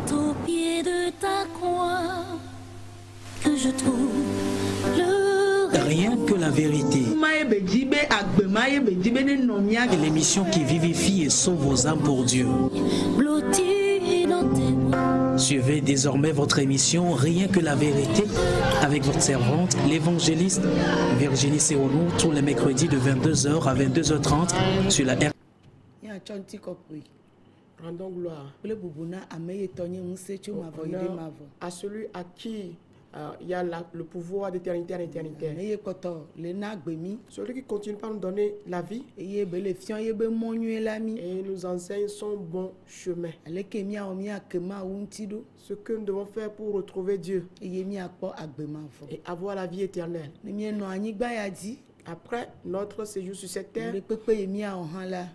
C'est au pied de ta croix que je trouve le Rien que la vérité. L'émission qui vivifie et sauve vos âmes pour Dieu. blotti dans tes bras. Suivez désormais votre émission Rien que la vérité avec votre servante, l'évangéliste Virginie Seonou, tous les mercredis de 22h à 22h30 sur la R. Rendons gloire à celui à qui il y a le pouvoir d'éternité en éternité. Celui qui continue par nous donner la vie et nous enseigne son bon chemin. Ce que nous devons faire pour retrouver Dieu et avoir la vie éternelle. Après notre séjour sur cette terre,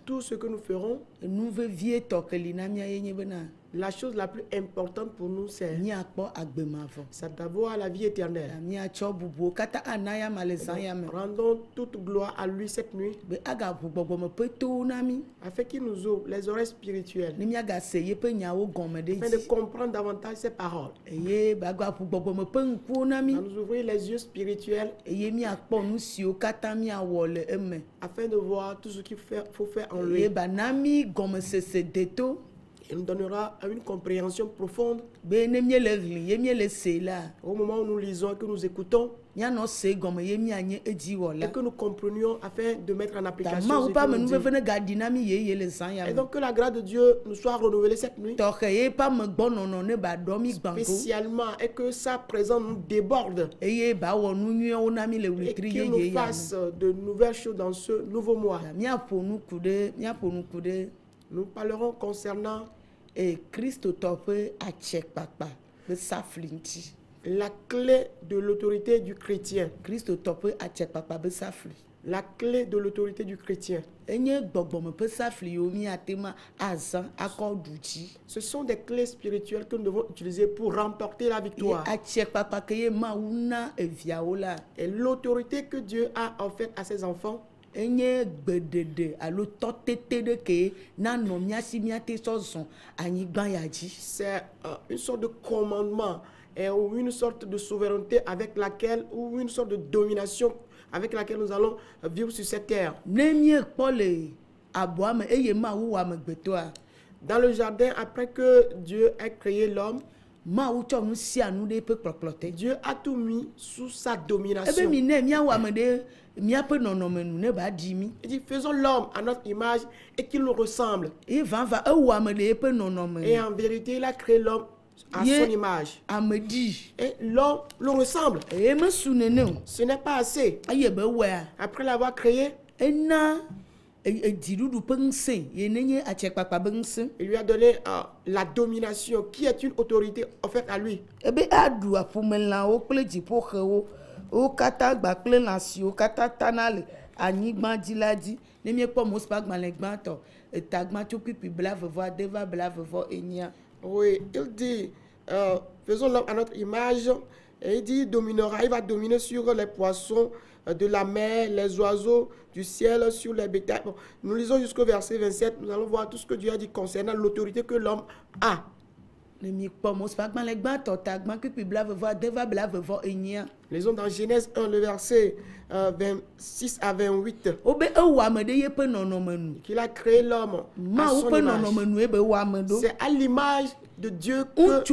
tout ce que nous ferons, la chose la plus importante pour nous, c'est d'avoir la vie éternelle. Rendons toute gloire à lui cette nuit, afin qu'il nous ouvre les oreilles spirituelles, afin de comprendre davantage ses paroles, à nous ouvrir les yeux spirituels, afin de voir tout ce qu'il faut faire en lui. Il nous donnera une compréhension profonde au moment où nous lisons et que nous écoutons et que nous comprenions afin de mettre en application ce que nous dit. Et donc que la grâce de Dieu nous soit renouvelée cette nuit spécialement, et que sa présence nous déborde et qu'il nous fasse de nouvelles choses dans ce nouveau mois. Nous parlerons concernant la clé de l'autorité du chrétien. La clé de l'autorité du chrétien. Ce sont des clés spirituelles que nous devons utiliser pour remporter la victoire. Et l'autorité que Dieu a offerte à ses enfants, c'est une sorte de commandement ou une sorte de souveraineté avec laquelle, ou une sorte de domination avec laquelle nous allons vivre sur cette terre. Dans le jardin, après que Dieu a créé l'homme, Dieu a tout mis sous sa domination. Il dit, faisons l'homme à notre image et qu'il nous ressemble. Et en vérité, il a créé l'homme à son image. Et l'homme le ressemble. Ce n'est pas assez. Après l'avoir créé, il lui a donné la domination, qui est une autorité offerte à lui. Oui, il dit, faisons l'homme à notre image, et il dit, il va dominer sur les poissons de la mer, les oiseaux du ciel, sur les bétails. Bon, nous lisons jusqu'au verset 27, nous allons voir tout ce que Dieu a dit concernant l'autorité que l'homme a. Lisons dans Genèse 1, le verset 26 à 28. Qu'il a créé l'homme à son image. C'est à l'image de Dieu que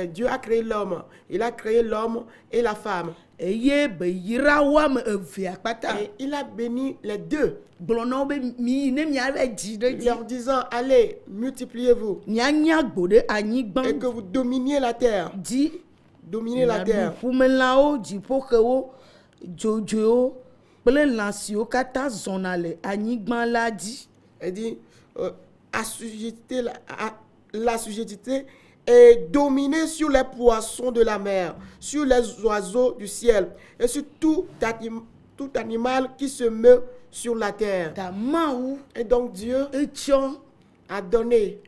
Dieu a créé l'homme. Il a créé l'homme et la femme. Et il a béni les deux, leur disant, allez, multipliez-vous et que vous dominiez la terre. Dominez la terre. Elle dit, l'assujettité et dominer sur les poissons de la mer, sur les oiseaux du ciel et sur tout animal qui se meut sur la terre. Et donc Dieu a donné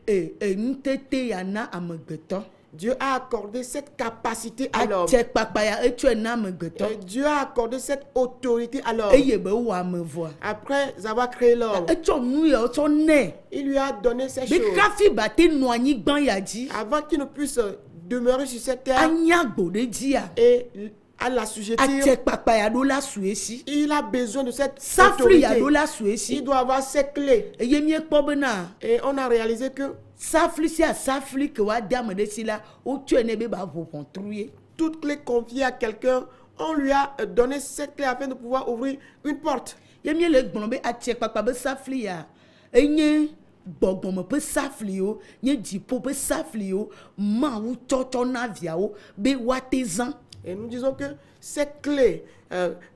Dieu a accordé cette capacité à l'homme. Ache kpakpaya etsɔe na amegbetɔ. Et Dieu a accordé cette autorité à l'homme. Eye be wɔ ame vɔa. Après avoir créé l'homme, Etsɔ nu yawo tsɔ nɛ. il lui a donné ces Be choses. kafi ba te nɔ anyigba ya dzi. Avant qu'il ne puisse demeurer sur cette terre Anya agbo ɖe dzia. et à l'assujettir, Ache kpakpaya ɖo la su esi. il a besoin de cette Safli ya autorité. ɖo la su esi. Il doit avoir ses clés. Eye miekpɔ bena. Et on a réalisé que Safli sia safli ke wa de ame ɖe si la wotsɔe ne be ba ʋu ʋɔtru ye. toute clé confiée à quelqu'un, on lui a donné cette clé afin de pouvoir ouvrir une porte. Ye mie le gblɔ be atse kpakpa be safli ya enye gbɔgbɔme ƒe safli wo nye dziƒo ƒe safli wo Mawu tsɔtsɔ na viawo be woate zã. Et nous disons que ces clés,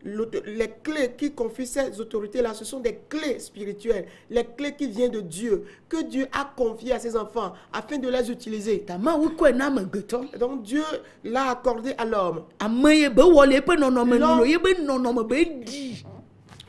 les clés qui confient ces autorités-là, ce sont des clés spirituelles, les clés qui viennent de Dieu, que Dieu a confiées à ses enfants afin de les utiliser. Ta Mawu kɔe na amegbetɔ. Et donc Dieu l'a accordé à l'homme. Ame ye be wɔ le eƒe nɔnɔme nu lo ye be nɔnɔme be ɖi.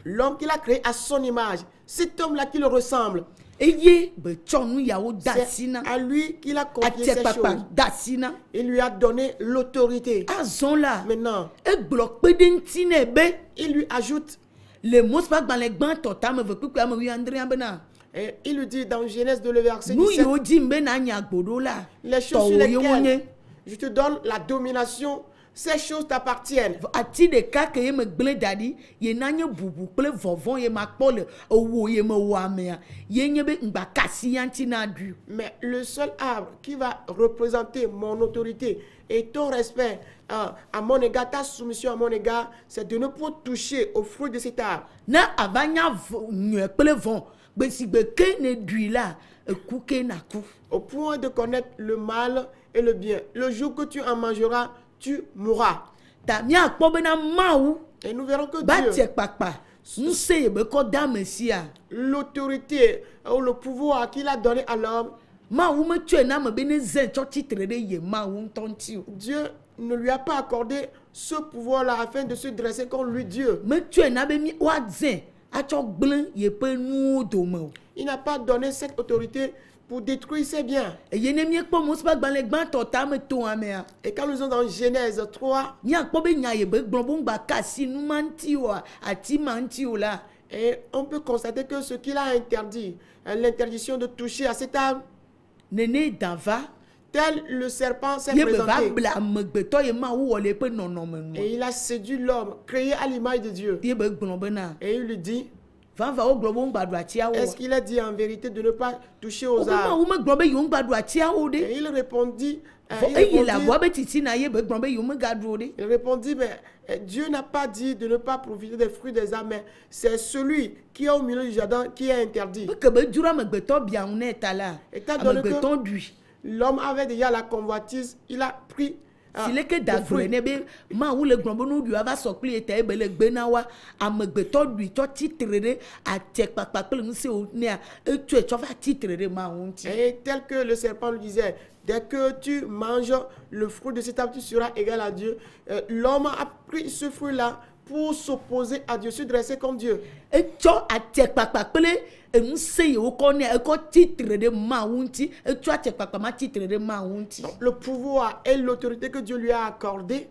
L'homme qu'il a créé à son image, cet homme-là qui le ressemble, Eye be tsɔ nu yawo da asi c'est na. à lui qu'il a confié Atse ces kpakpa choses. da asi na. Il lui a donné l'autorité. Azɔ la Maintenant, egblɔ kpe ɖe ŋuti nɛ be il lui ajoute, le Mosebagbalẽ gbãtɔ tame ve kpekpe ame 13 bena. et il lui dit dans Genèse de le verset Nu 17, yiwo dzi be na nya agbo ɖo la. les choses sur Tɔwo ye wonye. lesquelles je te donne la domination, ces choses t'appartiennent. Ati ɖeka ke ye me gblẽ da ɖi ye na nye bubu kple vɔvɔ ye ma kpɔ le ewo ye me wɔ amea ye nye be ŋgba kasi ya ŋuti na ɖui. Mais le seul arbre qui va représenter mon autorité et ton respect à mon égard, ta soumission à mon égard, c'est de ne pas toucher au fruit de cet arbre. Ne ava nya nyuie kple vɔ gbe si gbe ke ne ɖui la eku ke na ku. Au point de connaître le mal et le bien. Le jour que tu en mangeras, tu mourras. Ta miakpɔ bena Mawu Et nous verrons que ba Dieu, tse kpakpa ŋusẽ ye be kɔ da ame sia. l'autorité ou le pouvoir qu'il a donné à l'homme, Mawu metsɔe na ame be ne zẽ tsɔ tsitre ɖe ye Mawu ŋutɔ ŋuti o. Dieu ne lui a pas accordé ce pouvoir-là afin de se dresser contre lui, Dieu. Metsɔe na be woazẽ atsɔ gblẽ yeƒe nuwo dome o. Il n'a pas donné cette autorité pour détruire ses biens. Eye ne miekpɔ Mosebagbalẽ gbãtɔ tame to amea. Et quand nous sommes dans Genèse 3, Miakpɔ be nya ye be gblɔ be ŋgba ka asi nu ma ŋuti oa ati ma ŋuti o la. et on peut constater que ce qu'il a interdit, l'interdiction de toucher à cet arbre, Nene dan va tel le serpent s'est ye be va présenté. bla amegbetɔ ye Mawu wɔ le eƒe nɔnɔme nu. Et il a séduit l'homme, créé à l'image de Dieu. Ye be gblɔ bena Et il lui dit, vanva wo gblɔ be ŋgba ɖu atia est-ce o. qu'il a dit en vérité de ne pas toucher aux Wobe arbres? Mawu megblɔ be yewo ŋgba ɖu atia o Et ɖe. il répondit, Eye le aboa be titina ye be gblɔ be yewo megaɖu o ɖe. il répondit, mais Dieu n'a pas dit de ne pas profiter des fruits des arbres, mais c'est celui qui est au milieu du jardin qui est interdit. Ke be dzro amegbetɔ bia ŋu ne ta la. Étant donné que Amegbetɔ ɖui. l'homme avait déjà la convoitise, il a pris Si leke da le fruit. gblɔe ne be Mawu le gblɔ be nu ɖui ava sɔ kpli ye ta ebe le gbe na wa amegbetɔ ɖui tsɔ tsitre ɖe atse kpakpa kple ŋusẽwo nea etsɔe tsɔ va tsitre ɖe Mawu ŋuti. Et tel que le serpent lui disait, dès que tu manges le fruit de cet arbre, tu seras égal à Dieu. L'homme a pris ce fruit-là pour s'opposer à Dieu, se dresser contre Dieu. Etsɔ atse kpakpa kple ŋusẽ yewo kɔ nea ekɔ tsitre ɖe Mawu ŋuti etsɔ atse kpakpa ma tsitre ɖe Mawu ŋuti. Donc, le pouvoir et l'autorité que Dieu lui a accordé,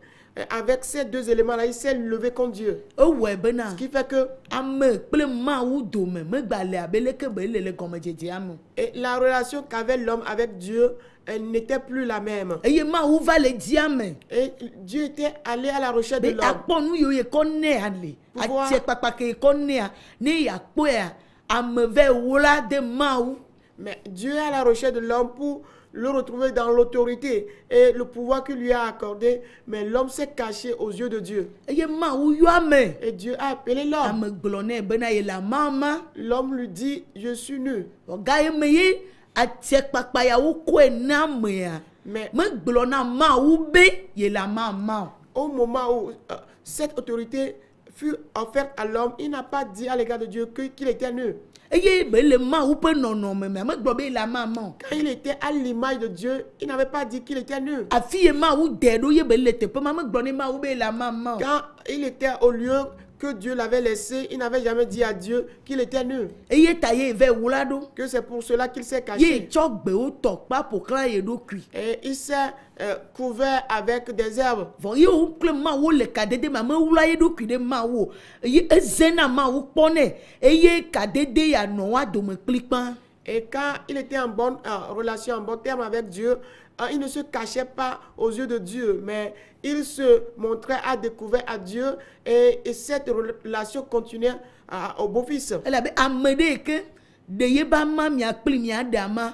avec ces deux éléments-là, il s'est levé contre Dieu. Ewɔe bena Ce qui fait que ame kple Mawu dome megba le abe leke be le gɔmedzedzea me. et la relation qu'avait l'homme avec Dieu elle n'était plus la même. Eye Mawu va le dzia me. Et Dieu était allé à la recherche de Be l'homme. akpɔ nu yiwo ye kɔ nea le Pouvoir- atse kpakpa ke ye kɔ nea ne yakpɔea ame ve wola de Mawu. Mais Dieu est à la recherche de l'homme pour le retrouver dans l'autorité et le pouvoir qu'il lui a accordé. Mais l'homme s'est caché aux yeux de Dieu. Eye Mawu yɔ ame. Et Dieu a appelé l'homme. Ame gblɔ nɛ bena ye le amama. L'homme lui dit, je suis nu. Ɔga ye me ye atse kpakpa yawo kɔe na amea. Mais Megblɔ na Mawu be ye le amama o. au moment où cette autorité fut offerte à l'homme, il n'a pas dit à l'égard de Dieu qu'il était nu. Eye be le Mawu ƒe nɔnɔme me megblɔ be ye le amama o. Quand il était à l'image de Dieu, il n'avait pas dit qu'il était nu. Afi ye Mawu dɛ ɖo ye be le teƒe ma megblɔ ne Mawu be ye le amama o. Quand il était au lieu que Dieu l'avait laissé, il n'avait jamais dit à Dieu qu'il était nu. eye ta ye ve wula do Que c'est pour cela qu'il s'est ye caché. tsɔ gbewo tɔ kpa ƒoxlã ye ɖokui Et il s'est couvert avec des herbes. vɔ ye wo kple mawo le kadede me amewula ye ɖokui ɖe mawo eye ezena mawo kpɔnɛ eye kadede ya nɔ wa dome kplikpã. Et quand il était en bonne relation, en bon terme avec Dieu, il ne se cachait pas aux yeux de Dieu, mais il se montrait à découvert à Dieu et cette relation continuait au beau-fils. elabe ame ɖe yi ke ɖe ye ba ma mia kpli mia ɖa ma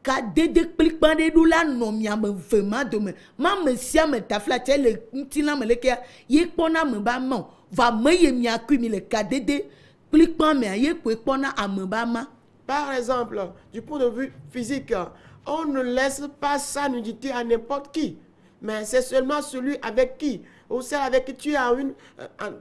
kadede kplikpã ɖe ɖo la nɔ mia me ve ma dome ma me sia me tafla tse le ŋutilã me lekea ye kpɔna ame ba ma o va me ye mia kui mi le kadede kplikpã mea ye koe kpɔna ame ba ma. Par exemple, du point de vue physique, on ne laisse pas sa nudité à n'importe qui, mais c'est seulement celui avec qui, ou celle avec qui tu es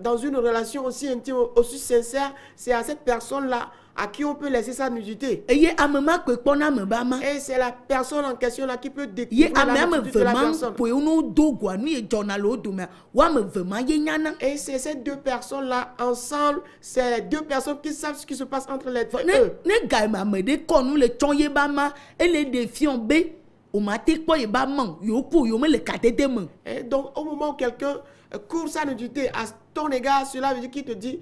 dans une relation aussi intime, aussi sincère, c'est à cette personne-là à qui on peut laisser sa nudité. eye ame ma koe kpɔna ame ba ma. Et c'est la personne en question là qui peut ye découvrir ame la ame nudité de ve la ma personne. koe no do goa nu ye dzɔna le wo domea wo ame ve ma ye nyana. Et c'est ces deux personnes-là ensemble, c'est les deux personnes qui savent ce qui se passe entre les ne eux. ne ga me ame ɖe kɔ nu le tsɔ ye ba ma ele ɖe fiɔn be o ma te kpɔ ye ba ma o yewo kpo yewo me le kadede me. Et donc, au moment où quelqu'un court sa nudité à ton égard, cela veut dire qu'il te dit,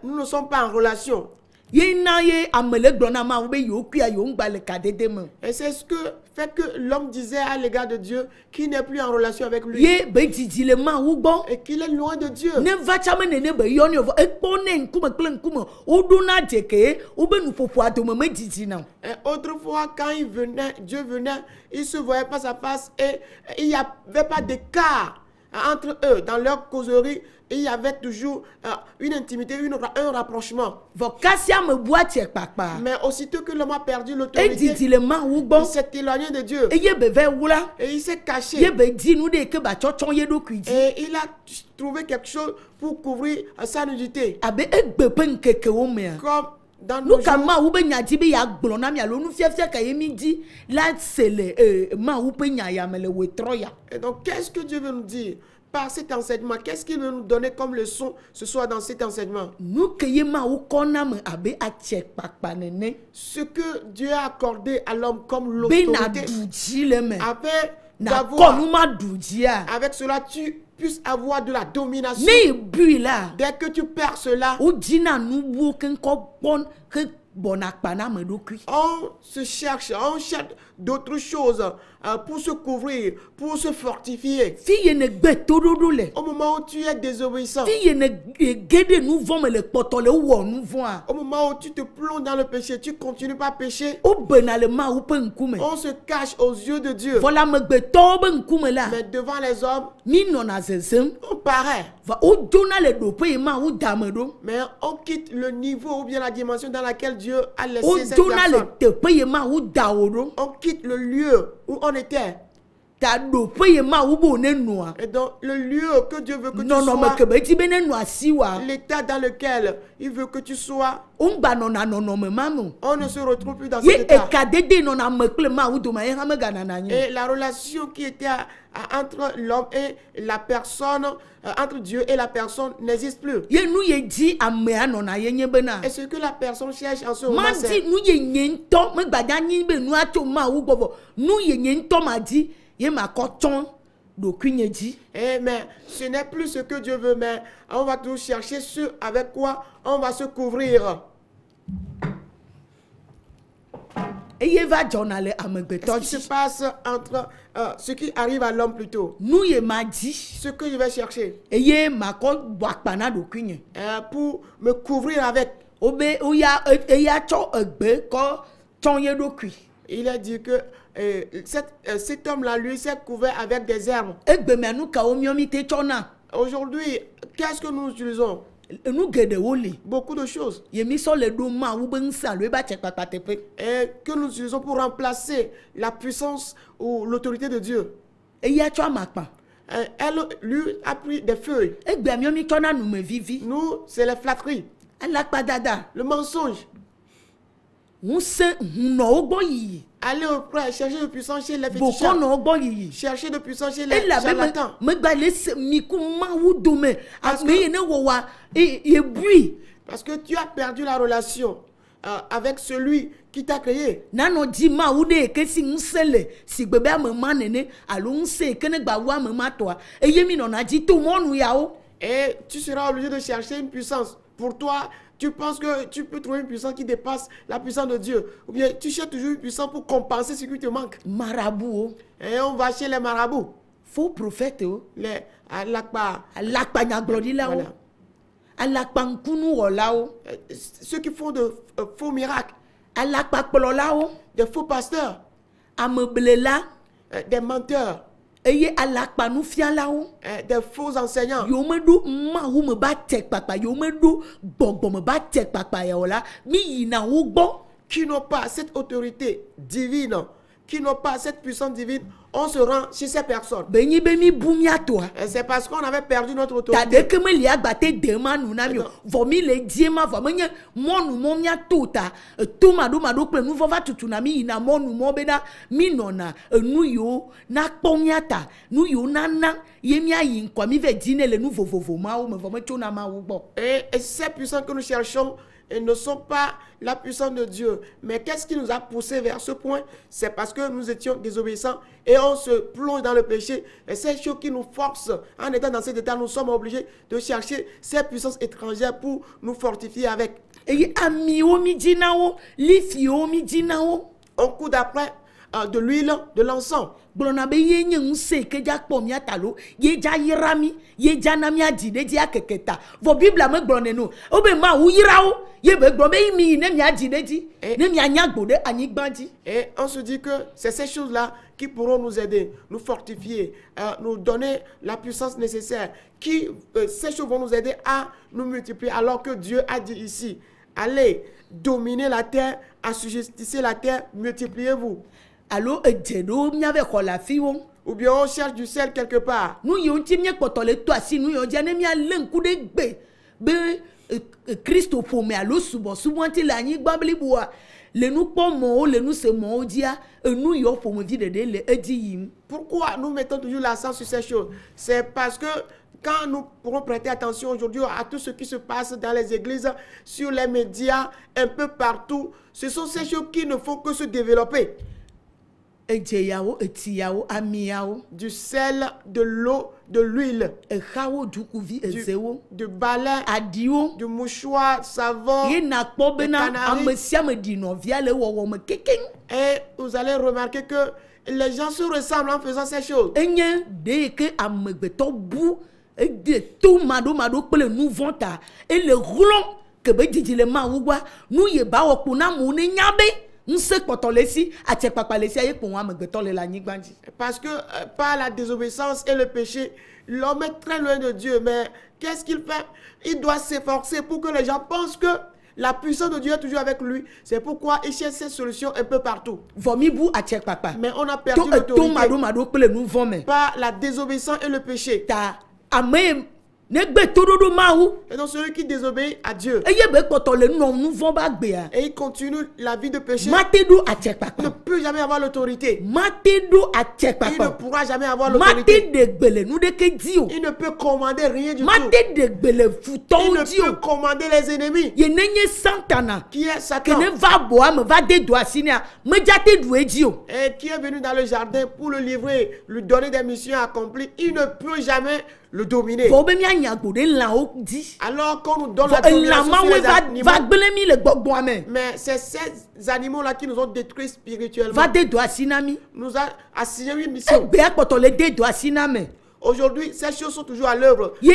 nous ne sommes pas en relation. Ye na ye ame le gblɔ na ma wo be yewo kuia yewo ŋgba le kadede me. Et c'est ce que fait que l'homme disait à l'égard de Dieu qu'il n'est plus en relation avec lui. Ye be didi le ma wo gbɔ. Et qu'il est loin de Dieu. Ne va tsame nene be yɔni o vɔ ekpɔ ne ŋkume kple ŋkume wo ɖo na dzeke wo be nuƒoƒoa dome me didi na o. Et autrefois, quand il venait, Dieu venait, il se voyait face à face et il n'y avait pas d'écart entre eux. Dans leur causerie, il y avait toujours une intimité, un rapprochement. Vɔ kasia me bua tse kpakpa. Mais aussitôt que l'homme a perdu E l'autorité, didi le ma wo il gbɔ. s'est éloigné de Dieu. Eye be ve wula. Et il s'est caché. Ye be di nu ɖe ke ba tsɔ tsɔ ye ɖokui dzi. Et il a trouvé quelque chose pour couvrir sa nudité. Abe egbe ƒe ŋkekewo mea. Comme dans nos Nu ka jours, Mawu be nya dzi be ya gblɔ na mi alo nufiafia ka ye mi di la se le Mawu ƒe nya ya me le wetrɔ ya. et donc qu'est-ce que Dieu veut nous dire par cet enseignement? Qu'est-ce qu'il veut nous donner comme leçon ce soir dans cet enseignement? Nu ke ye Mawu kɔ na me abe atse kpakpa nene. Ce que Dieu a accordé à l'homme comme Be na l'autorité, du dzi le me. afin Na kɔ d'avoir, nu ma du dzia. avec cela, tu puisses avoir de la domination. Ne ye bui la. Dès que tu perds cela, O dzina nuwo ke ŋkɔ kpɔ ke bɔna kpa na ame ɖokui. on cherche d'autres choses pour se couvrir, pour se fortifier. Fi ye ne gbe toɖoɖo le. Au moment où tu es désobéissant, Fi ye ne ge ɖe nu vɔ me le kpɔtɔ le wɔ nu vɔa. au moment où tu te plonges dans le péché, tu continues pas à pécher, O bena le Mawu ƒe ŋkume. on se cache aux yeux de Dieu. Vɔ le amegbetɔwo be ŋkume la. Mais devant les hommes, Mi nɔna zezem. on paraît. Va o dzona le ɖoƒe yi Mawu da me ɖo. Mais on quitte le niveau ou bien la dimension dans laquelle Dieu a O laissé cette dzona le personne. teƒe yi Mawu da wo ɖo. On quitte le lieu où on était. Ta ɖoƒe yi Mawu be wo ne nɔa. Et donc, le lieu que Dieu veut que tu Nɔnɔme sois, ke be dzi be ne nɔ asi wa. l'état dans lequel il veut que tu sois, O ŋgba nɔna nɔnɔme ma me o. on ne se retrouve plus dans Ye cet état. ekadede nɔna me kple Mawu dome ye hã meganana anyi. Et la relation qui était entre l'homme et la personne, entre Dieu et la personne n'existe plus. Ye nu ye dzi amea nɔna ye nye bena. Et ce que la personne cherche en ce moment, Ma c'est di nu ye nye ŋutɔ megbadza nyi be nua tso Mawu gbɔ vɔ. Nu ye nye ŋutɔ ma di ye ma kɔ tsɔn ɖokui nye dzi. mais ce n'est plus ce que Dieu veut, mais on va toujours chercher ce avec quoi on va se couvrir. Eye va dzɔna le Ce amegbetɔ qui se dzi. passe entre ce qui arrive à l'homme plutôt. Nu ye ma di. Ce que je vais chercher Eye ma kɔ bɔ akpa na ɖokui nye. pour me couvrir avec. O be o ya eya tsɔ egbe kɔ tsɔn ye ɖokui. Il a dit que cet homme-là, lui, s'est couvert avec des herbes. Egbe mea nu kawo miɔ mi te tsɔna. Aujourd'hui, qu'est-ce que nous utilisons? Nu geɖewo li. Beaucoup de choses. Ye mi sɔ le ɖo Mawu be ŋusẽ alo eba tse kpakpa teƒe. Et que nous utilisons pour remplacer la puissance ou l'autorité de Dieu. Eya tsɔ amakpa. Elle, lui, a pris des feuilles. Egbea miɔ mi tsɔna numevivi. Nous, c'est les flatteries, Alakpadada. le mensonge. on se no boyi. Allez auprès, chercher de puissance chez les Boko fétichistes. no boyi. Chercher de puissance chez Et les là charlatans. me gbalé mi kuma wu dome. Parce Me que- yene wo wa e bui. Parce que tu as perdu la relation avec celui qui t'a créé. Nano di ma wu de ke si nsele si gbebe amema nene alo nse kene gba wa amema to a. Eye mi no na di to mo nu ya o. Et tu seras obligé de chercher une puissance. Pour toi, tu penses que tu peux trouver une puissance qui dépasse la puissance de Dieu. Ou bien tu cherches toujours une puissance pour compenser ce qui te manque. Marabout o. Et on va chez les marabouts. Faux prophète o. Les alakpa. Alakpa nyaglodi la o. Voilà. Alakpa nkunu wo la o. Ceux qui font de faux miracles. Alakpa kpolo la o. Des faux pasteurs. Ameble la. Des menteurs. Eye alakpa nu fia la o. Des faux enseignants. Yo me do ma wu me ba tek papa yo me do gbogbo me ba tek papa ya ola mi yina wo gbo. Qui n'ont pas cette autorité divine, qui n'ont pas cette puissance divine, on se rend chez ces personnes. Benyi be mi bumia to a. Et c'est parce qu'on avait perdu notre Ta de autorité. ke me li agbate de ma nu na mi o. Vo mi le die ma vo menye monu mo mia to ta. To ma do ple nu vo va tutu na mi yina monu mo be na mi nona nu yo na kpo mia ta. Nu yo na ye mi ayi nkwa mi ve dine le nu vovovo ma o me vo me cho na ma wo gbo. Et ces puissances que nous cherchons ne sont pas la puissance de Dieu. Mais qu'est-ce qui nous a poussé vers ce point? C'est parce que nous étions désobéissants et on se plonge dans le péché. Et c'est ce qui nous force, en étant dans cet état, nous sommes obligés de chercher ces puissances étrangères pour nous fortifier avec. Eye ami o mi dina o, li fi o mi dina o. On court d'après de l'huile, de l'encens. Glona be ye nye nse ke ja kpo mi atalo ye ja yirami ye ja na mi adide di akeketa vo Bible me glone no obe ma wu yirawo ye be glo be mi ne mi adide di ne mi anya gbode anyigba di. Et on se dit que c'est ces choses-là qui pourront nous aider, nous fortifier, nous donner la puissance nécessaire. Ces choses vont nous aider à nous multiplier. Alors que Dieu a dit ici, allez, dominez la terre, assujettissez la terre, multipliez-vous. Alo ejedo mi ave ko la fi won. Ou bien on cherche du sel quelque part. Nu yo nti mi kpoto le to asi nu yo ja ne mi ale nku de gbe be Christo po me alo subo nti la anyigba bliboa le nu po mo le nu se mo dia nu yo po mo vi de le edi yim. Pourquoi nous mettons toujours l'accent sur ces choses? C'est parce que quand nous pourrons prêter attention aujourd'hui à tout ce qui se passe dans les églises, sur les médias, un peu partout, ce sont ces choses qui ne font que se développer. Ejeyawo etiyawo amiyawo Du sel, de l'eau, de l'huile, ehawo dukuvi ezewo du balai, adiwo du mouchoir, savon. ye na kpo be na canari. amesia me di no via le wowo me keken Et vous allez remarquer que les gens se ressemblent en faisant ces choses. enye de ke amegbeto bu de to mado kple nu vonta e le hlon ke be didi le ma wugwa nu ye ba wo kuna mu ne nyabe nse kpoto lesi ache papa lesi aye po wa amegbeto le la nyigbanji. Parce que par la désobéissance et le péché, l'homme est très loin de Dieu. Mais qu'est-ce qu'il fait? Il doit s'efforcer pour que les gens pensent que la puissance de Dieu est toujours avec lui. C'est pourquoi il cherche ces solutions un peu partout. Vomi bu ache papa Mais on a perdu to l'autorité mado kple nu vome par la désobéissance et le péché. ta ame ne gbe tododo mawu Et donc celui qui désobéit à Dieu eye be kpoto le no nu von ba gbe a et il continue la vie de péché, matedu ache il ne papa peut jamais avoir l'autorité. matedu ache Il ne papa pourra jamais avoir mate l'autorité. de gbele nu de ke di o Il ne peut commander rien du tout. mate de gbele futo Il ne di peut o commander les ennemis. ye nenye santana Qui est ke Satan ne va bo am va de do asinia me jate du eji o et qui est venu dans le jardin pour le livrer, lui donner des missions accomplies. Il ne peut jamais le dominer. vo be mi anya gbode la o di Alors qu'on nous donne la la domination ma sur we les va animaux, gbele mi le gbogbo ame mais c'est ces animaux-là qui nous ont détruits spirituellement. va de do asinami Nous a assigné une mission. egbe akpoto le de do asiname Aujourd'hui, ces choses sont toujours à l'œuvre. ye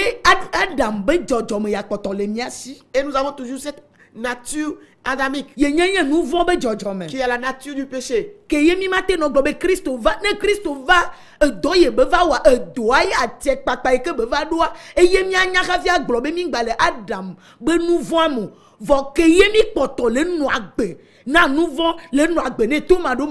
adam be jojo me ya kpoto le miasi Et nous avons toujours cette nature adamique ye nyenye nu von be jojo me qui est la nature du péché. ke ye mi mate no gbe Christo va ne Christo va do ye be va wa do ai atie papa ke be va doa e ye mi anya ka fia glo be mi gbale adam be nu von amu vo ke ye mi kpoto le nu agbe na nu von le nu agbe ne to mado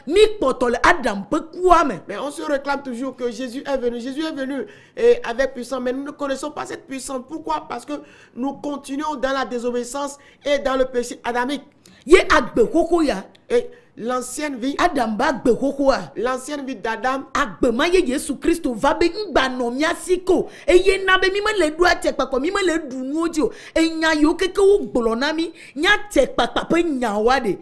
mi kpoto le adam pe kuame Mais on se réclame toujours que Jésus est venu. Jésus est venu et avec puissance, mais nous ne connaissons pas cette puissance. Pourquoi? Parce que nous continuons dans la désobéissance et dans le péché adamique. ye agbe koko ya Et l'ancienne vie, Adam ba agbe koko a l'ancienne vie d'Adam, agbe ma ye Yesu Kristo va be ngba no mia siko eye na be mi me le du ate papọ̀ mi me le du nu oji o enya yo keke wo gbolo na mi nya te papọ̀ pe nya wa de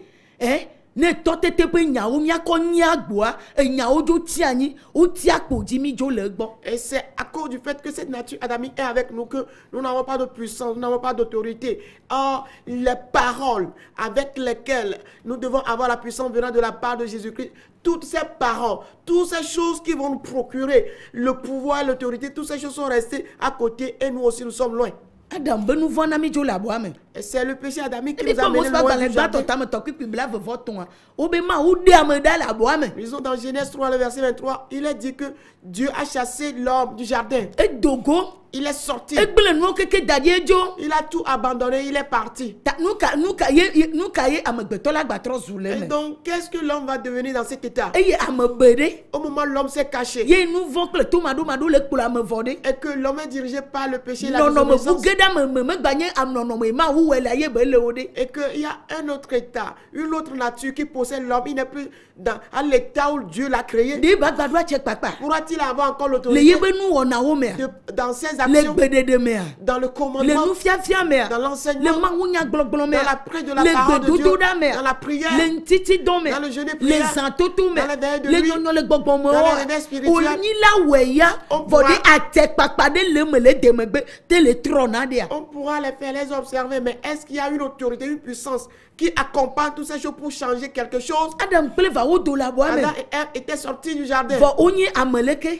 ne totete pe nya wo mia ko nya agboa enya ojo ti anyi o ti apoji mi jo le gbo. et c'est à cause du fait que cette nature adamique est avec nous que nous n'avons pas de puissance, nous n'avons pas d'autorité. Or, les paroles avec lesquelles nous devons avoir la puissance venant de la part de Jésus-Christ, toutes ces paroles, toutes ces choses qui vont nous procurer le pouvoir, l'autorité, toutes ces choses sont restées à côté et nous aussi nous sommes loin. Adam be nou vona mi jo la boa me. Et c'est le péché adamique qui Et nous a amenés loin du jardin. Ils ont dans Genèse 3, le verset 23, il est dit que Dieu a chassé l'homme du jardin. Et dogo, il est sorti. Il a tout abandonné, il est parti. Et donc, qu'est-ce que l'homme va devenir dans cet état? Au moment où l'homme s'est caché. Et que l'homme est dirigé par le péché, la désobéissance. Et qu'il y a un autre état, une autre nature qui possède l'homme. Il n'est plus à l'état où Dieu l'a créé. Pourra-t-il avoir encore l'autorité dans ses actions, dans le commandement, dans l'enseignement, dans la prière de la parole de Dieu, dans la prière, dans le jeûne et prière, dans les veilles de nuit, dans les réveils spirituels? On pourra les faire, les observer, mais est-ce qu'il y a une autorité, une puissance qui accompagne toutes ces choses pour changer quelque chose? Adam était sorti du jardin,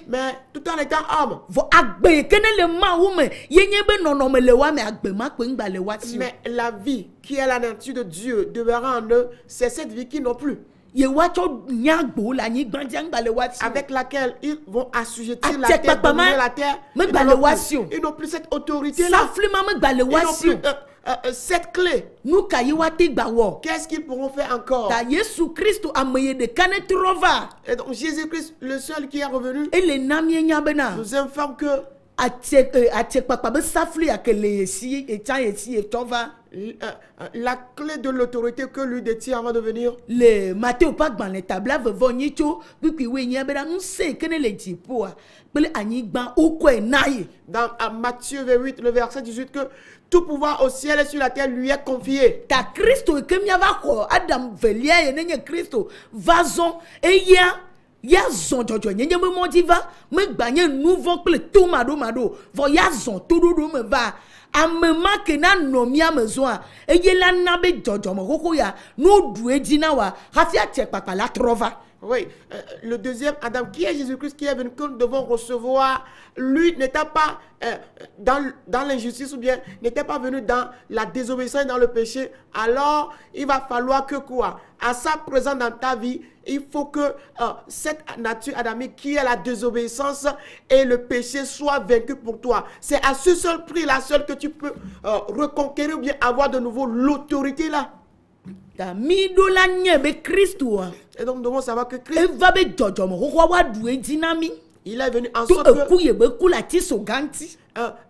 mais tout en étant homme. Mais la vie qui est la nature de Dieu demeurera en eux, c'est cette vie qui n'ont plus, avec laquelle ils vont assuigetir la terre, dominer la terre. Ils n'ont plus cette autorité-là. Ils n'ont plus cette clé. Qu'est-ce qu'ils pourront faire encore? Et donc Jésus-Christ, le seul qui est revenu, nous informe que la clé de l'autorité que lui détient avant de venir. Dans Matthieu 28, le verset 18, que tout pouvoir au ciel et sur la terre lui est confié. Ya zon jojo nyenye me modiva me gbanye nouveau kle tout mado vo ya zon tout me va amema ke na nomia mezoa eye la na be jojo mo koko ya no du edina wa hafia tie papa la trova. Oui, le deuxième Adam, qui est Jésus-Christ, qui est venu, que nous devons recevoir, lui n'était pas dans l'injustice ou bien n'était pas venu dans la désobéissance et dans le péché. Alors, il va falloir que quoi? À sa présence dans ta vie, il faut que cette nature adamique qui est la désobéissance et le péché soit vaincu pour toi. C'est à ce seul prix, la seule que tu peux reconquérir ou bien avoir de nouveau l'autorité là. Et donc nous devons savoir que Christ, il est venu en sorte que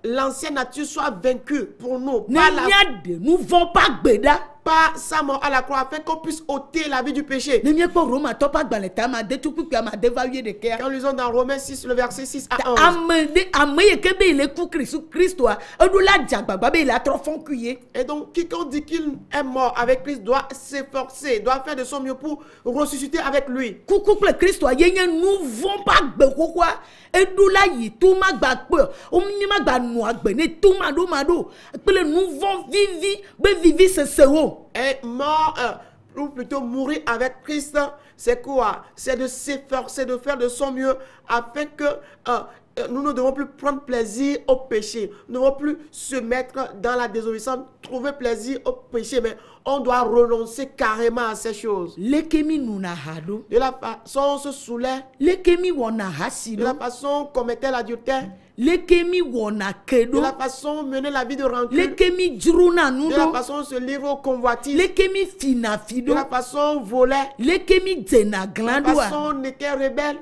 l'ancienne nature soit vaincue pour nous par sa mort à la croix, afin qu'on puisse ôter la vie du péché. Quand nous lisons dans Romains 6, le verset 6 à 11. Et donc, quiconque dit qu'il est mort avec Christ doit s'efforcer, doit faire de son mieux pour ressusciter avec lui. Et mort, ou plutôt mourir avec Christ, c'est quoi? C'est de s'efforcer, de faire de son mieux, afin que nous ne devons plus prendre plaisir au péché. Nous ne devons plus se mettre dans la désobéissance, trouver plaisir au péché, mais on doit renoncer carrément à ces choses. De la façon on se saoulait, de la façon qu'on mettait l'adultère, de la façon on menait la vie de rancune, de la façon on se livre au convoitise, de la façon on volait, de la façon on était rebelle.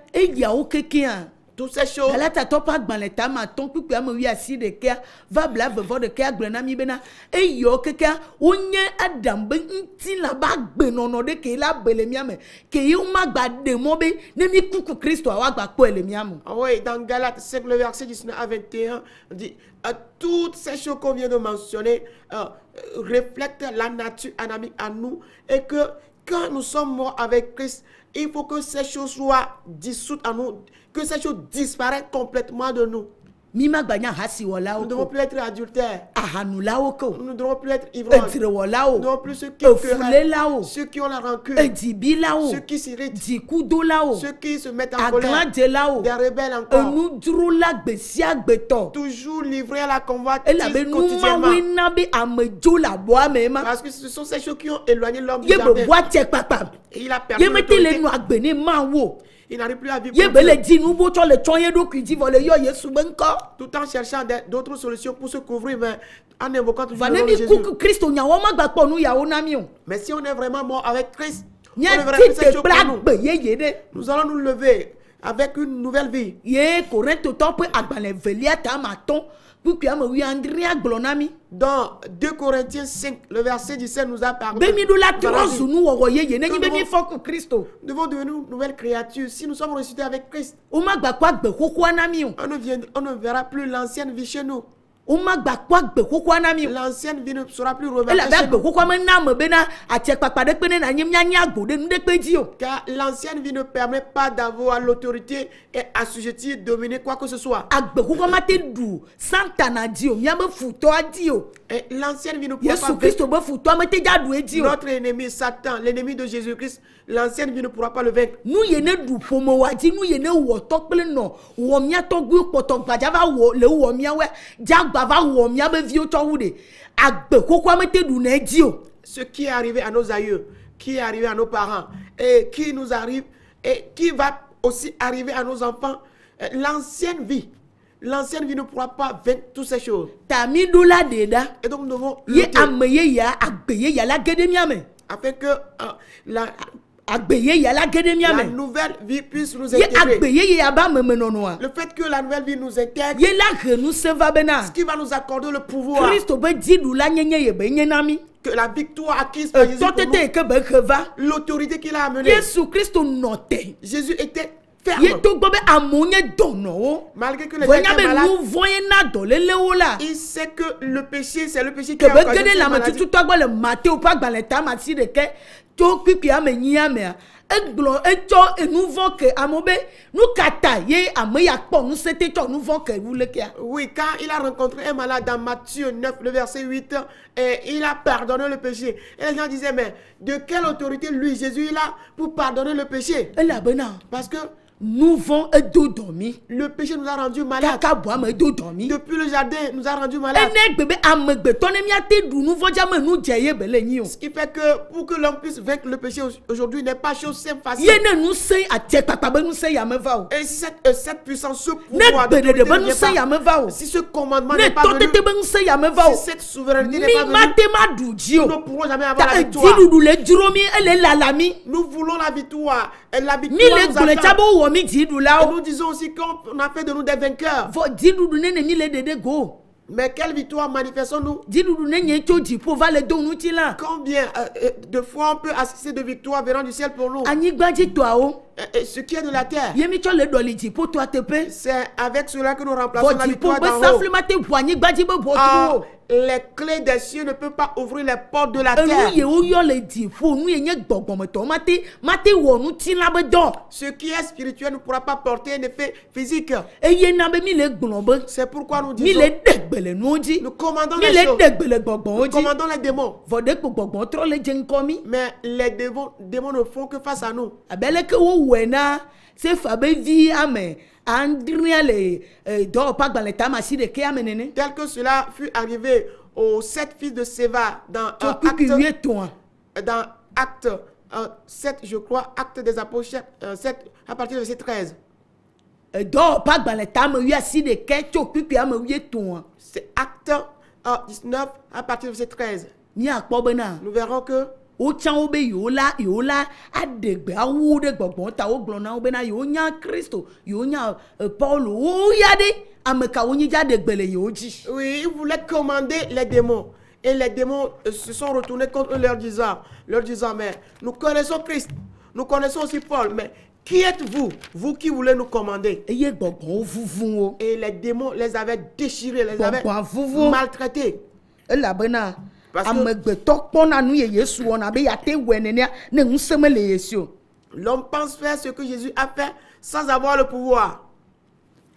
toutes ces choses. Galata topa gbaleta ma ton pipi am wi asi de kia va bla vevo de kia gblena mi bena e yo keka onye adam be nti la ba gbe nono de ke la bele mi ame ke yu ma gba de mo be ne mi kuku Kristo wa gba po ele mi amu. Ah oui, dans Galates 5, le verset 19 à 21, on dit toutes ces choses qu'on vient de mentionner reflètent la nature anamique à nous et que quand nous sommes morts avec Christ, il faut que ces choses soient dissoutes à nous, que ces choses disparaissent complètement de nous. Mima gbanya hasi wala Nous ne devons oko plus être adultères. ahanu la oko Nous ne devons plus être ivrognes. etire wala Nous o ne devons plus ceux qui efule la o ceux qui ont la rancune, edibi la o ceux qui s'irritent, dikudo la o ceux qui se mettent en colère, aglande la o des rebelles encore. enu duro la gbesi agbeto Toujours livrés à la ela be convoitise numa quotidiennement. wina be amejo la bo amema Parce que ce sont ces choses qui ont éloigné l'homme du ye be jardin. boite papa Et il a perdu ye mete le l'autorité. nu agbeni ma wo Il n'arrive plus à vivre ye pour be le Dieu, di nu bo cho le chonye do kwiji vole yo yesu be nko tout en cherchant d'autres solutions pour se couvrir, mais en invoquant toujours va le ne nom de mi Jésus. kuku Kristo nyawo ma gba po nu yawo na mi o Mais si on est vraiment mort avec Christ, on nya ne verra plus ti ces te choses bla pour nous. gbe ye de Nous allons nous lever avec une nouvelle vie. ye Korintho to pe agbale velia ta ma ton puku am wi Andrea glonami Dans 2 Corinthiens 5, le verset 17 nous a parlé. be mi do la Nous allons trosu dire, nu wo ye ye ne Que ni be nous mi foku Kristo nous devons devenir une nouvelle créature. Si nous sommes ressuscités avec Christ, o ma gba kwa gbe koko anami o on ne verra plus l'ancienne vie chez nous. o ma gba kwa gbe koko anami o L'ancienne vie ne sera plus ela remarquée be chez gbe nous. koko me na me be na atie papa de pe ne na nyim nya nya gbo de nu de pe ji o Car l'ancienne vie ne permet pas d'avoir l'autorité et assujettir, dominer quoi que ce soit. agbe koko ma te du santana di o mia be futo adi o Et l'ancienne vie ne pourra Yesu pas Kristo be futo ma te jadu edi o notre ennemi Satan, l'ennemi de Jésus-Christ. L'ancienne vie ne pourra pas le vaincre. nu ye ne du pomo wa di nu ye ne wo to kple no wo mia to gu poto gbaja va wo le wo mia we jagba va wo mia be vi o to wu de agbe koko ma te du na edi o Ce qui est arrivé à nos aïeux, qui est arrivé à nos parents, et qui nous arrive, et qui va aussi arriver à nos enfants, l'ancienne vie ne pourra pas vaincre toutes ces choses. tami do la de da Et donc nous devons ye lutter ame ye ya agbe ye ya la gede mia me afin que la agbe ye ya la gede mia la me nouvelle vie puisse nous ye agbe intégrer. ye ya ba me me nono a Le fait que la nouvelle vie nous intègre, ye la renu se va bena ce qui va nous accorder le pouvoir, Kristo be di du la nyenye ye be nye nami que la victoire acquise par Jésus to pour te nous, te ke be kheva l'autorité qu'il a amenée. Yesu Kristo note Jésus était ye ferme. to gbo be amonye dono o Malgré que les gens vonya étaient be malades, nu voye na do lele wo la il sait que le péché, c'est le péché qui ke a be occasionné gede cette la ma maladie. tutu to gbo le Matthieu pa gba le ta ma si de ke to pipi ame nyi ame a egblɔ etsɔ enuvɔ ke amewo nu kata ye ame ya kpɔ nu sete tsɔ nuvɔ ke wu le kia. Oui, quand il a rencontré un malade dans Matthieu 9, le verset 8, et il a pardonné le péché. Et les gens disaient, mais de quelle autorité lui, Jésus, il a pour pardonner le péché? Elabena Parce que nuvɔ edo dɔmi le péché nous a rendus malades. kaka bɔ ame edo dɔmi. Depuis le jardin, nous a rendus malades. ene gbe be amegbetɔ ne miate du nuvɔ dzame nu dze ye be le nyi o. Ce qui fait que pour que l'homme puisse vaincre le péché aujourd'hui n'est pas chose simple, facile. ye ne nu se atie kpakpa be nu se yame va o. Et si cette puissance, ce ne pouvoir, gbeɖeɖe d'autorité be ne nu vient se pas, yame va o. si ce commandement ne n'est pas venu, tɔtete be nu se yame va o. si cette souveraineté n'est mi pas venue, mate ma du dzi nous ne o. pourrons jamais avoir ta la victoire. dziɖuɖu le dzro mi ele lalami. Nous voulons la victoire. Et la mi victoire le nous gblɔ tsa attend. be wɔ mi dziɖu la Et o. nous disons aussi qu'on a fait de nous des vainqueurs. vɔ dziɖuɖu ne ne mi le ɖeɖe go. Mais quelle victoire manifestons-nous? dziɖuɖu ne nye tso dziƒo va le do ŋuti la. Combien de fois on peut assister de victoires venant du ciel pour nous? Anyigbadzitɔawo Et ce qui est de la terre, ye mi tsɔ le ɖɔli dziƒo toa teƒe. c'est avec cela que nous remplaçons vɔ la dziƒo victoire be d'en haut. safle ma te ʋu anyigbadzi be ʋɔtru Ah, o. les clés des cieux ne peuvent pas ouvrir les portes de la enu terre. yewo yɔ le dziƒo nu ye nye gbɔgbɔmetɔ ma te wɔ ŋutilã be dɔ. Ce qui est spirituel ne pourra pas porter un effet physique. eye na be mi le gblɔ be C'est pourquoi nous mi disons, le ɖe gbe le nuwo dzi. nous commandons mi les le choses, ɖe gbe le gbɔgbɔwo nous dzi. commandons les démons. vɔ ɖe kpo gbɔgbɔ trɔ le dze ŋkɔ mi. Mais les démons ne font que face à nous. abe leke wowɔe na sefa be vi ame andrea le dɔwɔƒe agbalẽ tame asi ɖeke ame nene. Tel que cela fut arrivé aux 7 fils de Séva dans tso kpikpi wuietɔ̃a. Acte 7, je crois, Acte des Apôtres 7, à partir du verset 13. dɔwɔƒe agbalẽ tame wi asi ɖeke tso kpikpi ame wuietɔ̃a. C'est Acte 19, à partir du verset 13. miakpɔ bena Nous verrons que o tsa wo be yola adegbe awu de gbɔgbɔn ta wo gblɔ na wo be na yewo nya Kristo yewo nya Paul wo ya de ame ka wo nyi dza adegbe le yewo dzi. Oui, ils voulaient commander les démons. Et les démons se sont retournés contre eux, leur disant, mais nous connaissons Christ, nous connaissons aussi Paul, mais qui êtes-vous, vous qui voulez nous commander? Eye gbɔgbɔn wo vuvu wo. Et les démons les avaient déchirés, les avaient maltraités. Elabena amegbetɔ kpɔna nu ye Yesu wɔna be yate wɔ nenea ne ŋusẽ mele ye si o. L'homme pense faire ce que Jésus a fait sans avoir le pouvoir.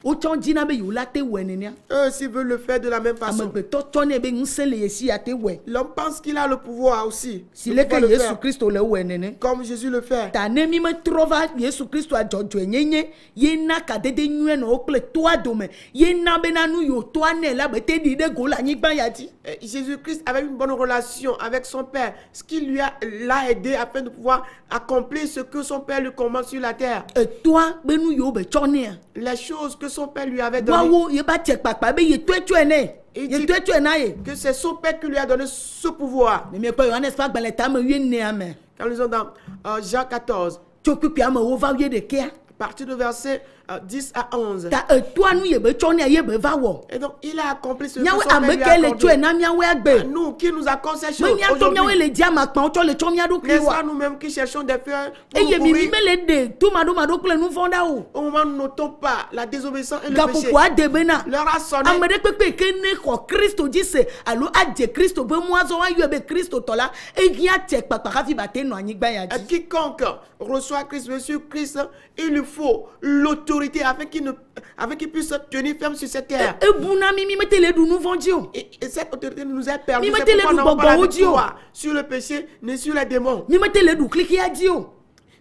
Wotsɔ dzina be yewo la te wɔ nenea. Eux aussi veulent le faire de la même façon. Amegbetɔ tɔnɛ be ŋusẽ le ye si yate wɔ. L'homme pense qu'il a le pouvoir aussi. Si le ke Yesu Kristo le wɔ nene. Comme Jésus le fait. Ta ne mi me trɔ va Yesu Kristo adzɔdzɔe nyenye ye na kadede nyuie na wo kple toa dome ye na bena nu yo toa nɛ la be te ɖi ɖe go le anyigba ya dzi. Jésus-Christ avait une bonne relation avec son Père, ce qui l'a aidé afin de pouvoir accomplir ce que son Père lui commande sur la terre. Toa be nu yo be tsɔ nea. Les choses que son Père lui avait données. Wawo ye ba tse kpakpa be ye toe tsɔe ne. Ye toe tsɔe na ye. Que c'est son Père qui lui a donné ce pouvoir. Mais kpɔ Yohanes fa gbalẽ tame 8 ame. Quand nous lisons dans Jean 14. Tso kpikpi ame wo va 8. À partir du verset 10 à 11. Ta toa nu ye be tsɔ nea ye be va wɔ. Et donc il a accompli ce que son Miawe Père ame lui a ke le accordé. tsɔe na miawe agbe. Nous qui nous accordons ces choses Me miato miawe aujourd'hui. le dia makpa wo tsɔ le tsɔ mia ɖokui N'est-ce wa. pas nous-mêmes qui cherchons des fleurs pour Eye nous mi courir? me le de to maɖo kple nu vɔ̃ ɖa o. Au moment où nous notons pas la désobéissance et le péché. Gaƒoƒo ade bena. Leur a sonné. Ame ɖe kpekpe ke ne xɔ Kristo dzi se alo adze Kristo be muazɔ woayɔe be Kristo tɔ la ehia tse kpakpa hafi ba te nɔ anyigba ya dzi. Quiconque reçoit Christ, monsieur Christ, il lui faut l'autorité afin qu'il puisse tenir ferme sur cette terre. Ebuna mi me te le ɖu nu vɔ̃ dzi o. Et cette autorité nous est permise. Mi C'est me te le pourquoi ɖu nous n'avons pas la gbɔgbɔwo dzi o. victoire sur le péché ni sur les démons. Mi me te le ɖu klikia dzi o.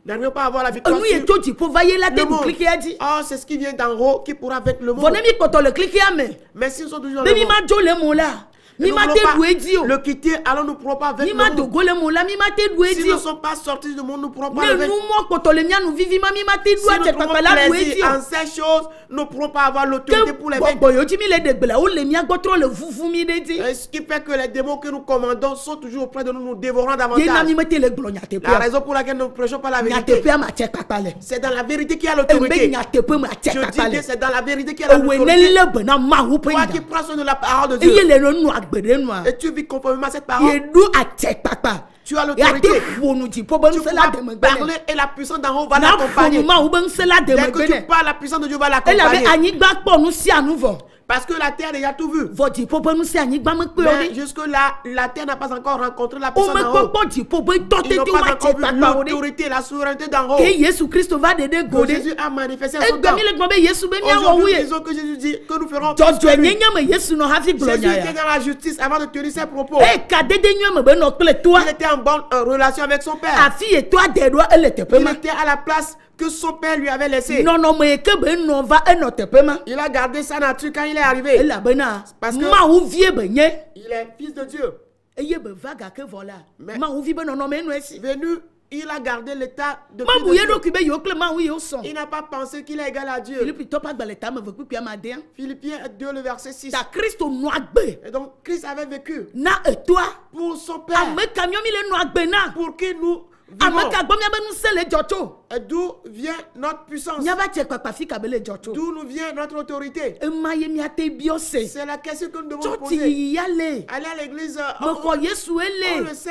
Nous n'arrivons pas à avoir la victoire Enu ye sur tso dziƒo va ye la te le ɖu monde. klikia dzi. Oh, c'est ce qui vient d'en haut qui pourra vaincre le Vɔ monde. ne mi kpɔtɔ le klikia me. Mais si nous sommes toujours dans Be le mi monde, ma dzo le mo la. Mi nous ma ne te voulons ɖu edzi pas o. le quitter, alors nous ne pourrons pas vaincre Mi le ma monde. dogo le mo la mi ma te ɖu Si edzi nous ne o. sommes pas sortis du monde, nous ne pourrons pas le Ne vaincre. nu mɔ kpɔtɔ le mia nu vivi ma mi ma te ɖu Si nous adze trouvons kpakpa la ɖu plaisir edzi en o. ces choses, nous ne pourrons pas avoir l'autorité pour les Ke vaincre. gbɔgbɔ yo dzi mi le ɖe gbe la wo le mia gbɔ trɔ le vuvu mi ɖe dzi. Et ce qui fait que les démons que nous commandons sont toujours auprès de nous, nous dévorant Ye na davantage. mi me te le gblɔ La nyateƒea. raison pour laquelle nous ne prêchons pas la vérité, Nyateƒea ma tse kpakpa le. c'est dans la vérité qu'il y a Embe l'autorité. nyateƒe ma tse Je dis kpakpa que le. c'est dans la vérité qu'il y a Ewe ne l'autorité. le be na Mawu ƒe Toi qui nya. prends soin de la parole de Eye Dieu le no nu agbe ɖe nua. et tu vis conformément à cette Ye parole, ɖu atse kpakpa. tu as Yate l'autorité. ƒo nu dziƒo be Tu ŋusẽ la pourras de megbe parler nɛ. et la puissance d'en haut va Na ƒo nu l'accompagner. Mawu be ŋusẽ la de Dès megbe que tu nɛ. parles, la puissance de Dieu va Elabe l'accompagner. anyigba kpɔ nu sia nu vɔ. Parce que la terre a déjà tout vu. Vɔ dziƒo ƒe nu sia anyigba me kpe o Mais ɖe. jusque-là, la terre n'a pas encore rencontré la Wo puissance me d'en haut. kpɔkpɔ dziƒo be Ils n'ont tɔtete pas wa tse encore vu kpakpa o ɖe. l'autorité, la souveraineté d'en haut. Ke Yesu Kristo va ɖe ɖe go Que ɖe. Jésus a manifesté son temps. Egbe mi le gbɔ be Yesu be miawɔ wu Aujourd'hui, ye. disons que Jésus dit que nous ferons Dzɔdzɔe plus que lui. nyenye me Yesu nɔ hafi gblɔ Jésus nya était ya. dans la justice avant de tenir ses propos. Ka dede nyuie me be nɔ kple toa. Il était en bonne relation avec son père. Afi ye toa de ɖoa ele teƒe Il ma. était à la place que son père lui avait laissée. Nɔnɔme yi ke be nɔ va enɔ teƒe ma. Il a gardé sa nature quand il est arrivé. Elabena Parce que- Mawu vie be nye. Il est fils de Dieu. Eye be va gake vɔ la. Mais- Mawu vi be nɔnɔme enɔ esi. Venu, il a gardé l'état de fils Mawu de ye Dieu. ɖokui be yewo kple Mawu yewo sɔn. Il n'a pas pensé qu'il est égal à Dieu. Filipi tɔ ƒe agbalẽ tame ve kpikpi ama de. Philippiens 2, le verset 6. Ta Kristo nɔ agbe Et donc, Christ avait vécu na etoa. pour son père, Ame ka miɔ mi le nɔ agbe na. pour qui nous Ame vivons. ka gbɔ miabe ŋusẽ le dzɔ tso. Et d'où vient notre puissance? Miava tse kpakpa fi ka be le dzɔ tso. D'où nous vient notre autorité? Ema ye miate biɔ se. C'est la question que nous devons Tsɔti poser. yiyi ya le. Aller à l'église, Me xɔ Yesu on ele. le sait.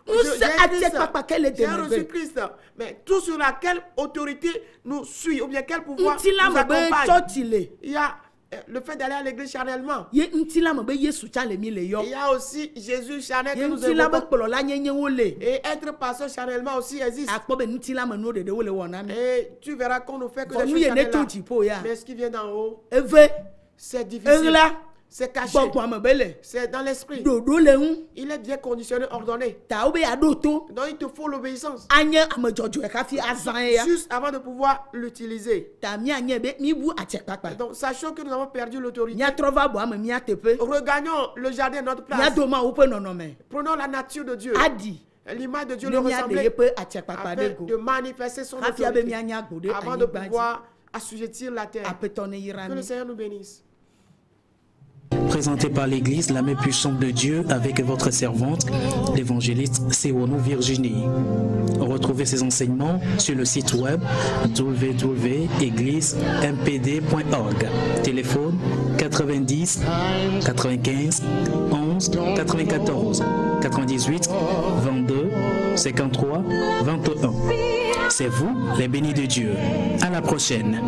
Nous J'ai sommes Christ, à cette papa qu'elle est j'ai demeurée. reçu Christ. Mais tout sur laquelle autorité nous suit, ou bien quel pouvoir Ŋuti la nous me be accompagne. tsɔti le. Il y a le fait d'aller à l'église charnellement. Ye ŋuti la me be Yesu tsa le mi le yɔ. Il y a aussi Jésus charnel que Ye nous ŋuti la be évoquons. kplɔla nyenyewo le. Et être pasteur charnellement aussi existe. Akpɔ be ŋuti la me nuwo ɖeɖe wo le wɔna mi. Et tu verras qu'on ne fait que Vɔ des nu choses ye ne to charnelles. dziƒo ya. Mais ce qui vient d'en haut, Eve c'est difficile. eɣla C'est caché. gbɔgbɔ me be le. C'est dans l'esprit. Ɖoɖo le ŋu. Il est bien conditionné, ordonné. Ta wo be yaɖo to. Donc il te faut l'obéissance. Anye ame dzɔdzɔe hafi azã ye ya. Juste avant de pouvoir l'utiliser. Ta mianye be mi wu atse kpakpa. Donc sachant que nous avons perdu l'autorité, Miatrɔ va bɔ ame mia teƒe. regagnons le jardin à notre place. Miado Mawu ƒe nɔnɔme. Prenons la nature de Dieu. Adi. L'image de Dieu Ne le miaɖe ressemblait yeƒe atse kpakpa afin ɖe go. de manifester son Hafi abe autorité mianya go ɖe avant de anyigba dzi. pouvoir assujettir la terre. Aƒetɔ ne yra Que le mi. Seigneur nous bénisse. présenté par l'Église La Main Puissante de Dieu avec votre servante, l'évangéliste Sewono Virginie. Retrouvez ces enseignements sur le site web www.égliseMPD.org. Téléphone 90 95 11 94 98 22 53 21. C'est vous les bénis de Dieu. À la prochaine.